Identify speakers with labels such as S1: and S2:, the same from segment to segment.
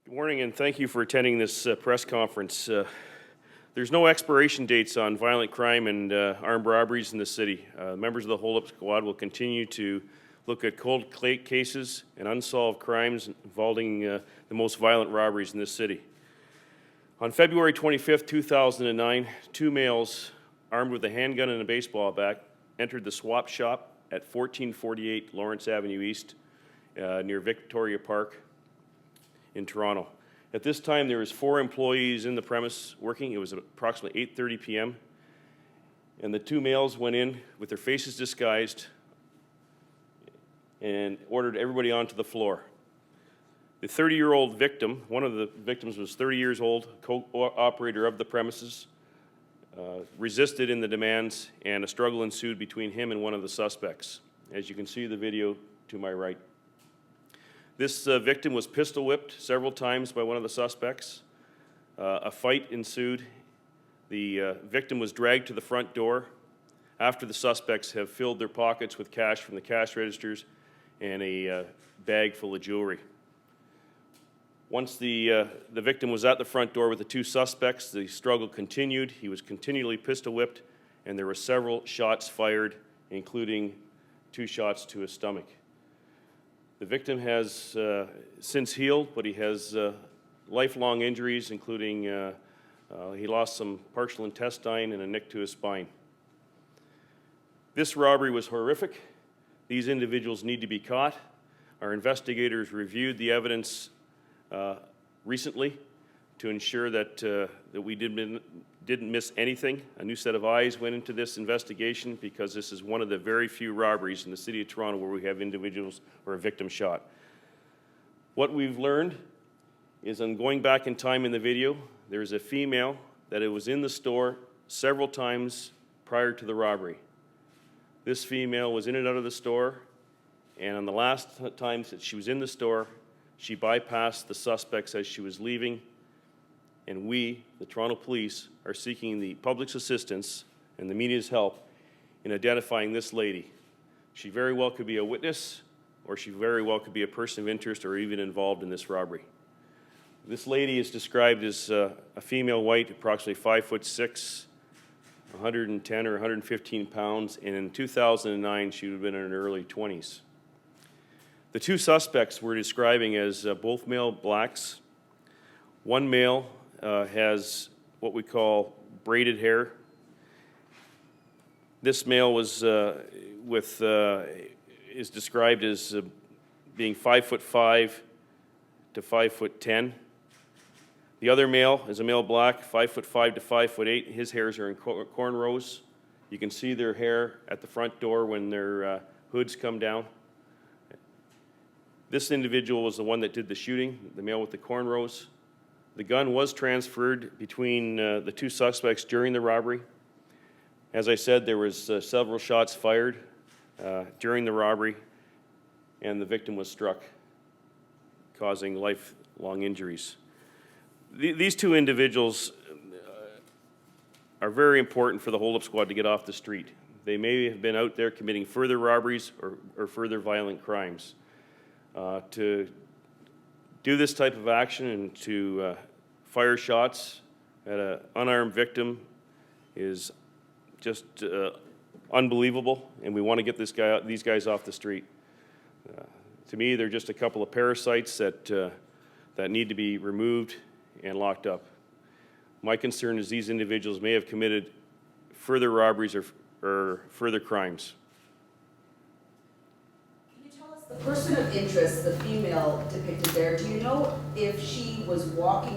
S1: Good morning, and thank you for attending this press conference. There's no expiration dates on violent crime and armed robberies in the city. Members of the hold-up squad will continue to look at cold cases and unsolved crimes involving the most violent robberies in this city. On February 25th, 2009, two males armed with a handgun and a baseball bat entered the swap shop at 1448 Lawrence Avenue East near Victoria Park in Toronto. At this time, there was 4 employees in the premise working. It was approximately 8:30 p.m. And the two males went in with their faces disguised and ordered everybody onto the floor. The 30-year-old victim, one of the victims was 30 years old, co-operator of the premises, resisted in the demands, and a struggle ensued between him and one of the suspects, as you can see the video to my right. This victim was pistol whipped several times by one of the suspects. A fight ensued. The victim was dragged to the front door after the suspects have filled their pockets with cash from the cash registers and a bag full of jewelry. Once the victim was at the front door with the two suspects, the struggle continued. He was continually pistol whipped, and there were several shots fired, including 2 shots to his stomach. The victim has since healed, but he has lifelong injuries, including he lost some partial intestine and a nick to his spine. This robbery was horrific. These individuals need to be caught. Our investigators reviewed the evidence recently to ensure that that we didn't miss anything. A new set of eyes went into this investigation because this is one of the very few robberies in the city of Toronto where we have individuals or a victim shot. What we've learned is, on going back in time in the video, there's a female that it was in the store several times prior to the robbery. This female was in and out of the store, and on the last times that she was in the store, she bypassed the suspects as she was leaving, and we, the Toronto Police, are seeking the public's assistance and the media's help in identifying this lady. She very well could be a witness, or she very well could be a person of interest or even involved in this robbery. This lady is described as a female white, approximately 5'6", 110 or 115 pounds, and in 2009 she would have been in her early 20s. The two suspects we're describing as both male blacks. One male has what we call braided hair. This male was is described as being 5'5" to 5'10". The other male is a male black, 5'5" to 5'8". His hairs are in cornrows. You can see their hair at the front door when their hoods come down. This individual was the one that did the shooting, the male with the cornrows. The gun was transferred between the two suspects during the robbery. As I said, there was several shots fired during the robbery, and the victim was struck, causing lifelong injuries. These two individuals are very important for the hold-up squad to get off the street. They may have been out there committing further robberies or further violent crimes. To do this type of action and to fire shots at an unarmed victim is just unbelievable, and we want to get these guys off the street. To me, they're just a couple of parasites that need to be removed and locked up. My concern is these individuals may have committed further robberies or further crimes.
S2: The person of interest, the female depicted there, do you know if she was walked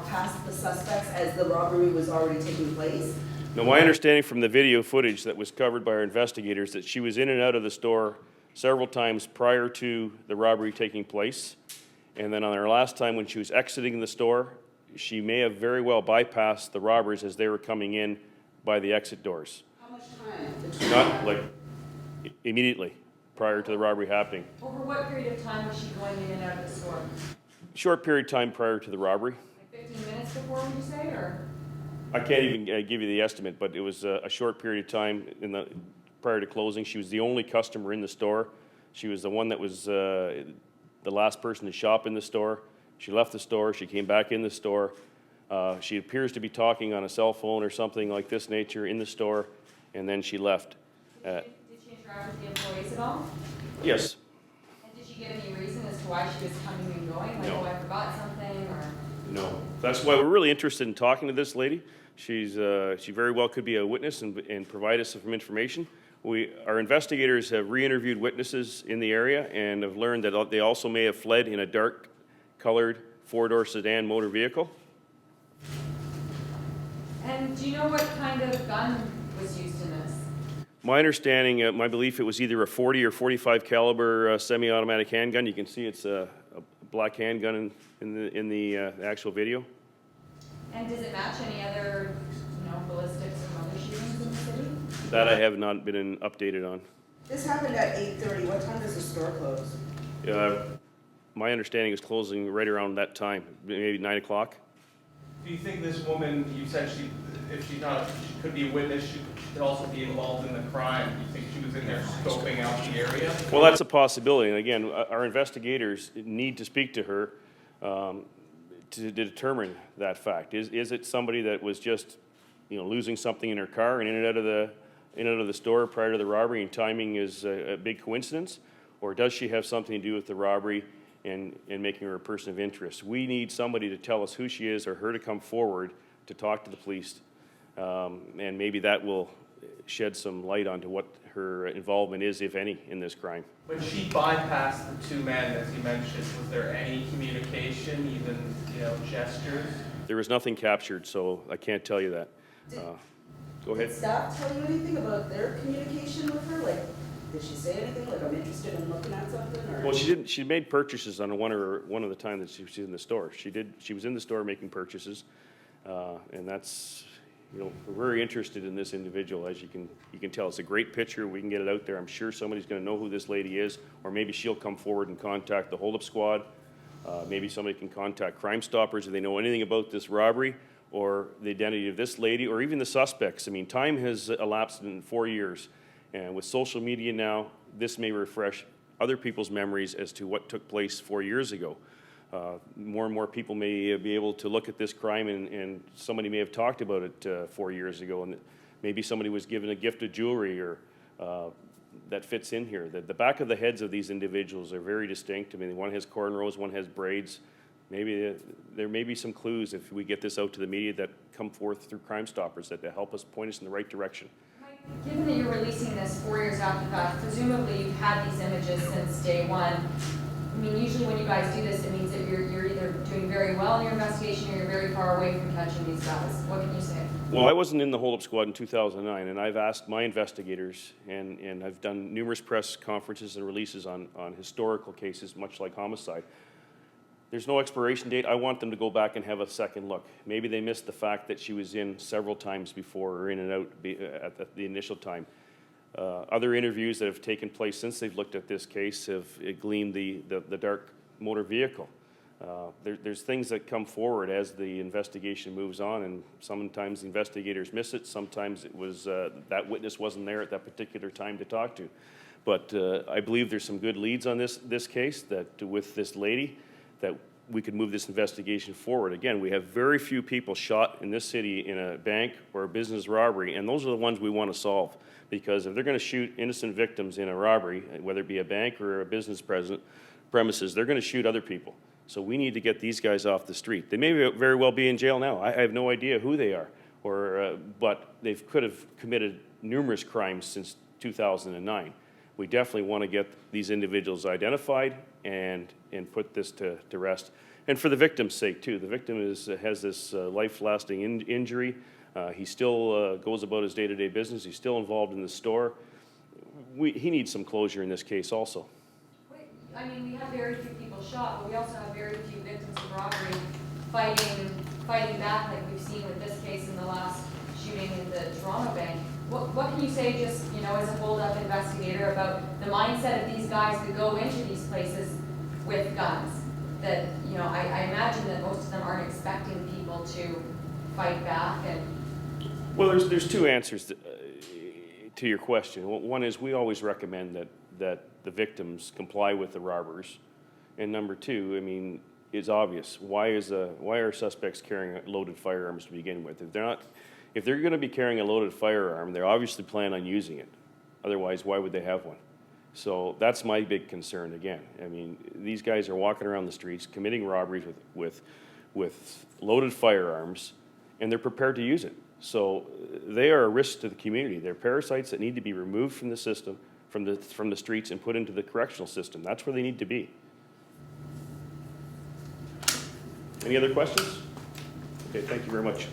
S2: past the suspects as the robbery was already taking place?
S1: No, my understanding from the video footage that was covered by our investigators that she was in and out of the store several times prior to the robbery taking place. And then on her last time when she was exiting the store, she may have very well bypassed the robbers as they were coming in by the exit doors.
S2: How much time?
S1: Not like immediately prior to the robbery happening.
S3: Over what period of time was she going in and out of the store?
S1: Short period of time prior to the robbery.
S3: Like 15 minutes before, would you say, or?
S1: I can't even give you the estimate, but it was a short period of time prior to closing. She was the only customer in the store. She was the one that was the last person to shop in the store. She left the store, she came back in the store. She appears to be talking on a cell phone or something like this nature in the store, and then she left.
S3: Did she interact with the employees at all?
S1: Yes.
S3: And did she give any reason as to why she was coming and going? Like,
S1: No.
S3: oh, I forgot something, or?
S1: No. That's why we're really interested in talking to this lady. She very well could be a witness and provide us some information. Our investigators have re-interviewed witnesses in the area and have learned that they also may have fled in a dark-colored four-door sedan motor vehicle.
S3: And do you know what kind of gun was used in this?
S1: My understanding, my belief, it was either a 40 or 45 caliber semi-automatic handgun. You can see it's a black handgun in the actual video.
S3: And does it match any other, ballistics or other shootings in the city?
S1: That I have not been updated on.
S2: This happened at 8:30. What time does the store close?
S1: My understanding is closing right around that time, maybe 9 o'clock.
S4: Do you think this woman, you said she could be a witness, she could also be involved in the crime? Do you think she was in there scoping out the area?
S1: Well, that's a possibility. And again, our investigators need to speak to her to determine that fact. Is it somebody that was just, losing something in her car and in and out of the store prior to the robbery, and timing is a big coincidence, or does she have something to do with the robbery and making her a person of interest? We need somebody to tell us who she is, or her to come forward to talk to the police, and maybe that will shed some light onto what her involvement is, if any, in this crime.
S4: When she bypassed the two men, as you mentioned, was there any communication, even gestures?
S1: There was nothing captured, so I can't tell you that. Go ahead.
S2: Did staff tell you anything about their communication with her? Like, did she say anything like, I'm interested in looking at something? Or?
S1: Well, she didn't. She made purchases on one of the time that she was in the store. She was in the store making purchases, and that's, we're very interested in this individual. As you can tell, it's a great picture. We can get it out there. I'm sure somebody's going to know who this lady is, or maybe she'll come forward and contact the hold-up squad. Maybe somebody can contact Crime Stoppers if they know anything about this robbery, or the identity of this lady, or even the suspects. I mean, time has elapsed in 4 years, and with social media now, this may refresh other people's memories as to what took place 4 years ago. More and more people may be able to look at this crime, and somebody may have talked about it 4 years ago, and maybe somebody was given a gift of jewelry or that fits in here. The back of the heads of these individuals are very distinct. I mean, one has cornrows, one has braids. Maybe there may be some clues if we get this out to the media that come forth through Crime Stoppers that help us point us in the right direction.
S3: Mike, given that you're releasing this 4 years after the fact, presumably you've had these images since day one. I mean, usually when you guys do this, it means that you're either doing very well in your investigation or you're very far away from catching these guys. What can you say?
S1: Well, I wasn't in the hold-up squad in 2009, and I've asked my investigators, and I've done numerous press conferences and releases on historical cases, much like homicide. There's no expiration date. I want them to go back and have a second look. Maybe they missed the fact that she was in several times before, or in and out at the initial time. Other interviews that have taken place since they've looked at this case have gleaned the dark motor vehicle. There's things that come forward as the investigation moves on, and sometimes the investigators miss it. Sometimes it was that witness wasn't there at that particular time to talk to. But I believe there's some good leads on this case, that with this lady, that we could move this investigation forward. Again, we have very few people shot in this city in a bank or a business robbery, and those are the ones we want to solve. Because if they're going to shoot innocent victims in a robbery, whether it be a bank or a business premises, they're going to shoot other people. So we need to get these guys off the street. They may very well be in jail now. I have no idea who they are, but they could have committed numerous crimes since 2009. We definitely want to get these individuals identified and put this to rest. And for the victim's sake, too. The victim has this life-lasting injury. He still goes about his day-to-day business. He's still involved in the store. He needs some closure in this case also.
S3: I mean, we have very few people shot, but we also have very few victims of robbery fighting back, like we've seen with this case in the last shooting in the Toronto bank. What can you say, just as a hold-up investigator, about the mindset of these guys that go into these places with guns? That I imagine that most of them aren't expecting people to fight back. And
S1: well, there's two answers to your question. One is we always recommend that the victims comply with the robbers, and number two, I mean, is obvious. Why are suspects carrying loaded firearms to begin with? If they're gonna be carrying a loaded firearm, they're obviously planning on using it. Otherwise, why would they have one? So that's my big concern again. I mean, these guys are walking around the streets, committing robberies with loaded firearms, and they're prepared to use it. So they are a risk to the community. They're parasites that need to be removed from the system, from the streets, and put into the correctional system. That's where they need to be. Any other questions? Okay, thank you very much.